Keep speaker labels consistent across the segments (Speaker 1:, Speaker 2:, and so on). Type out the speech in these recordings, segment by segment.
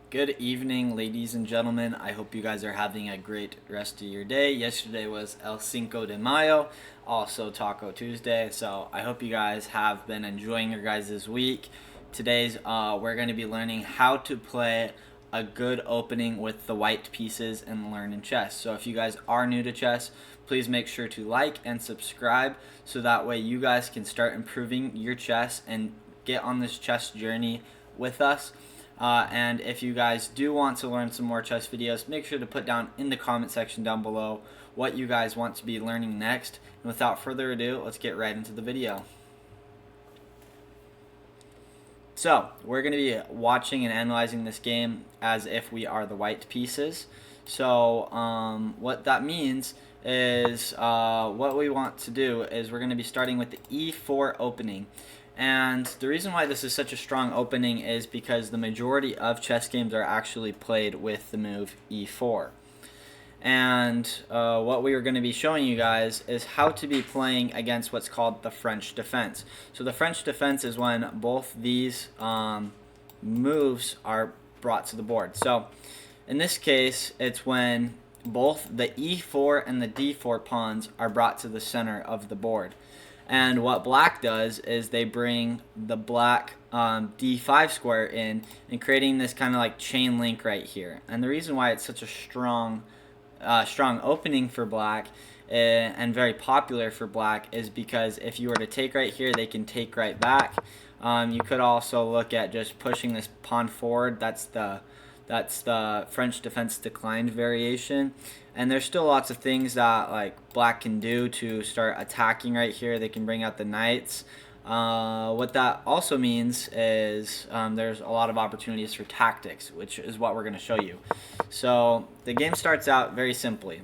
Speaker 1: Good evening, ladies and gentlemen. I hope you guys are having a great rest of your day. Yesterday was El Cinco de Mayo, also Taco Tuesday. So I hope you guys have been enjoying your guys' week. Today's we're going to be learning how to play a good opening with the white pieces and learn in chess. So if you guys are new to chess, please make sure to like and subscribe so that way you guys can start improving your chess and get on this chess journey with us. And if you guys do want to learn some more chess videos, make sure to put down in the comment section down below what you guys want to be learning next. And without further ado, let's get right into the video. So, we're going to be watching and analyzing this game as if we are the white pieces. So, what that means is what we want to do is we're going to be starting with the e4 opening. And the reason why this is such a strong opening is because the majority of chess games are actually played with the move e4. And what we are going to be showing you guys is how to be playing against what's called the French defense. So the French defense is when both these moves are brought to the board. So in this case, it's when both the e4 and the d4 pawns are brought to the center of the board. And what black does is they bring the black d5 square in and creating this kind of like chain link right here. And the reason why it's such a strong opening for black and very popular for black is because if you were to take right here, they can take right back. You could also look at just pushing this pawn forward. That's the French defense declined variation. And there's still lots of things that like black can do to start attacking right here. They can bring out the knights. What that also means is there's a lot of opportunities for tactics, which is what we're going to show you. So the game starts out very simply.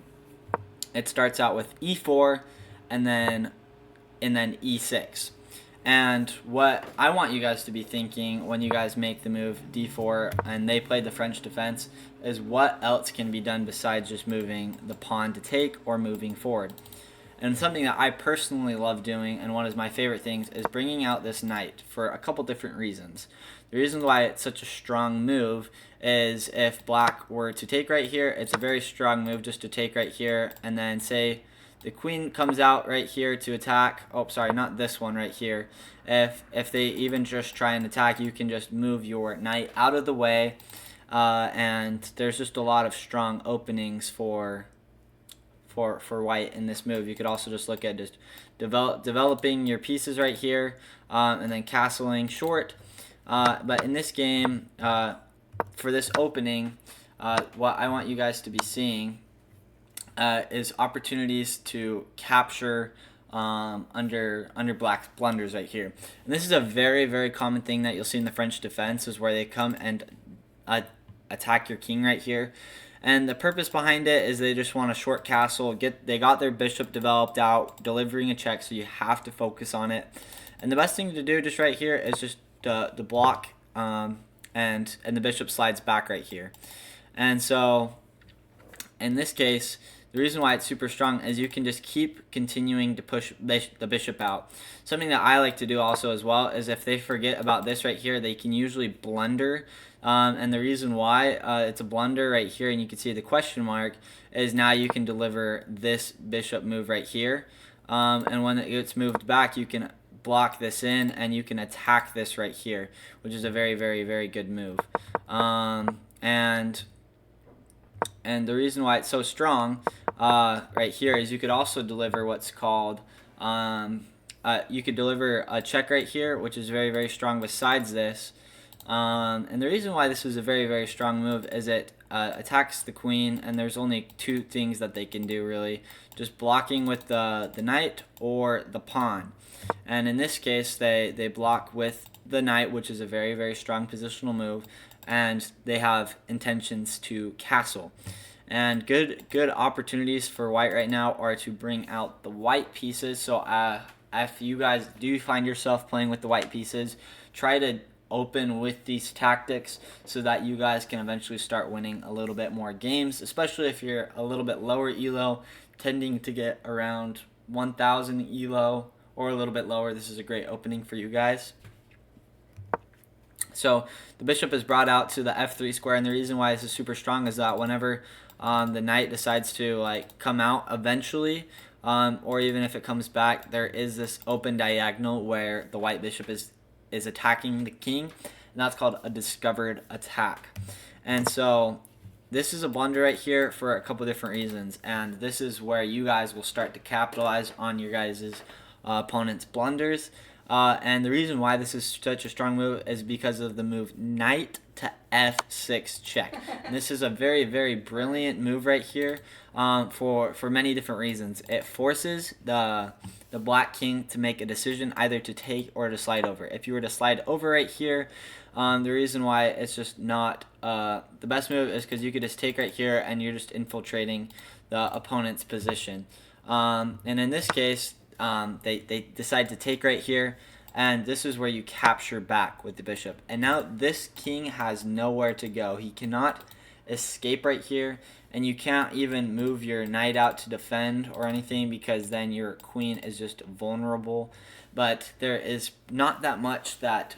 Speaker 1: It starts out with e4 and then e6. And what I want you guys to be thinking when you guys make the move d4 and they play the French defense is what else can be done besides just moving the pawn to take or moving forward. And something that I personally love doing and one of my favorite things is bringing out this knight for a couple different reasons. The reason why it's such a strong move is if black were to take right here, it's a very strong move just to take right here and then say the queen comes out right here to attack. Oh, sorry, not this one right here. If they even just try and attack, you can just move your knight out of the way. And there's just a lot of strong openings for white in this move. You could also just look at just developing your pieces right here and then castling short. But in this game, for this opening, what I want you guys to be seeing is opportunities to capture under black's blunders right here. And this is a very, very common thing that you'll see in the French defense is where they come and attack your king right here. And the purpose behind it is they just want a short castle. They got their bishop developed out, delivering a check, so you have to focus on it. And the best thing to do just right here is just the block, and the bishop slides back right here. And so in this case, the reason why it's super strong is you can just keep continuing to push the bishop out. Something that I like to do also as well is if they forget about this right here, they can usually blunder. And the reason why it's a blunder right here, and you can see the question mark, is now you can deliver this bishop move right here. And when it gets moved back, you can block this in and you can attack this right here, which is a very, very, very good move. And the reason why it's so strong right here is you could also deliver what's called, you could deliver a check right here, which is very, very strong besides this. And the reason why this is a very, very strong move is it attacks the queen, and there's only two things that they can do really. Just blocking with the knight or the pawn. And in this case, they block with the knight, which is a very, very strong positional move, and they have intentions to castle. And good opportunities for white right now are to bring out the white pieces. So if you guys do find yourself playing with the white pieces, try to open with these tactics so that you guys can eventually start winning a little bit more games, especially if you're a little bit lower elo, tending to get around 1,000 elo or a little bit lower. This is a great opening for you guys. So the bishop is brought out to the f3 square, and the reason why this is super strong is that whenever the knight decides to like come out eventually, or even if it comes back, there is this open diagonal where the white bishop is attacking the king, and that's called a discovered attack. And so this is a blunder right here for a couple different reasons, and this is where you guys will start to capitalize on your guys' opponent's blunders. And the reason why this is such a strong move is because of the move knight to f6 check. And this is a very, very brilliant move right here for many different reasons. It forces the black king to make a decision either to take or to slide over. If you were to slide over right here, the reason why it's just not the best move is because you could just take right here and you're just infiltrating the opponent's position. And in this case, they decide to take right here, and this is where you capture back with the bishop. And now this king has nowhere to go. He cannot escape right here, and you can't even move your knight out to defend or anything because then your queen is just vulnerable. But there is not that much that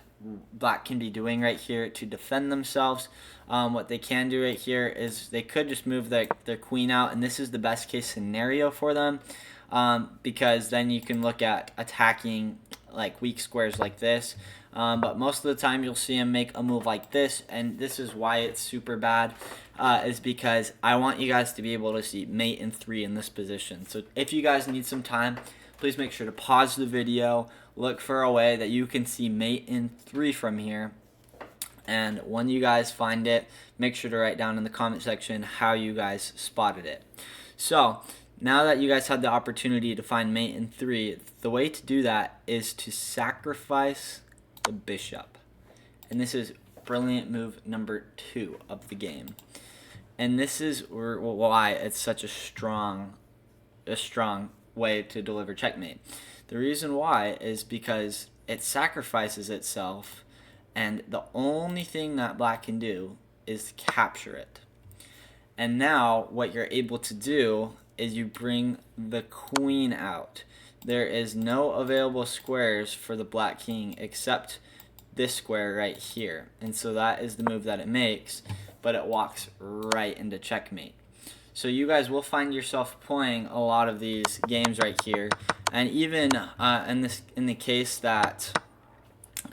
Speaker 1: black can be doing right here to defend themselves. What they can do right here is they could just move their queen out, and this is the best case scenario for them. Because then you can look at attacking like weak squares like this, but most of the time you'll see him make a move like this, and this is why it's super bad, is because I want you guys to be able to see mate in 3 in this position. So if you guys need some time, please make sure to pause the video, look for a way that you can see mate in 3 from here, and when you guys find it, make sure to write down in the comment section how you guys spotted it. So now that you guys had the opportunity to find mate in 3, the way to do that is to sacrifice the bishop. And this is brilliant move number 2 of the game. And this is why it's such a strong way to deliver checkmate. The reason why is because it sacrifices itself, and the only thing that black can do is capture it. And now what you're able to do is you bring the queen out. There is no available squares for the black king except this square right here. And so that is the move that it makes, but it walks right into checkmate. So you guys will find yourself playing a lot of these games right here. And even in the case that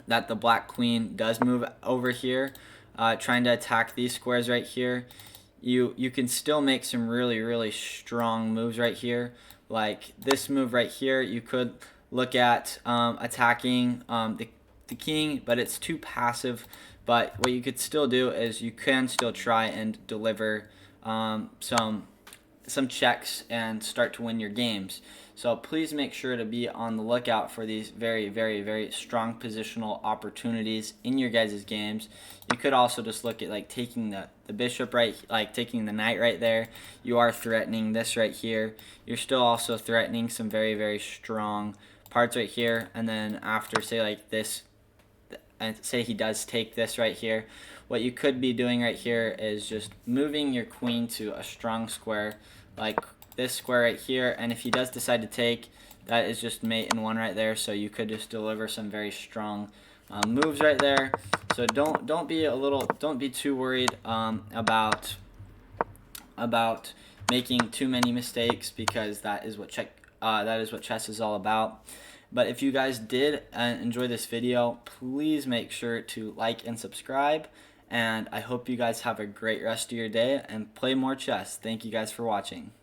Speaker 1: the black queen does move over here, trying to attack these squares right here, you can still make some really strong moves right here. Like this move right here, you could look at attacking the king, but it's too passive. But what you could still do is you can still try and deliver some checks and start to win your games. So please make sure to be on the lookout for these very strong positional opportunities in your guys' games. You could also just look at like taking the bishop right, like taking the knight right there. You are threatening this right here. You're still also threatening some very strong parts right here. And then after, say like this, and say he does take this right here, what you could be doing right here is just moving your queen to a strong square like this square right here, and if he does decide to take, that is just mate in 1 right there. So you could just deliver some very strong moves right there. So don't be too worried about making too many mistakes, because that is what chess is all about. But if you guys did enjoy this video, please make sure to like and subscribe, and I hope you guys have a great rest of your day and play more chess. Thank you guys for watching.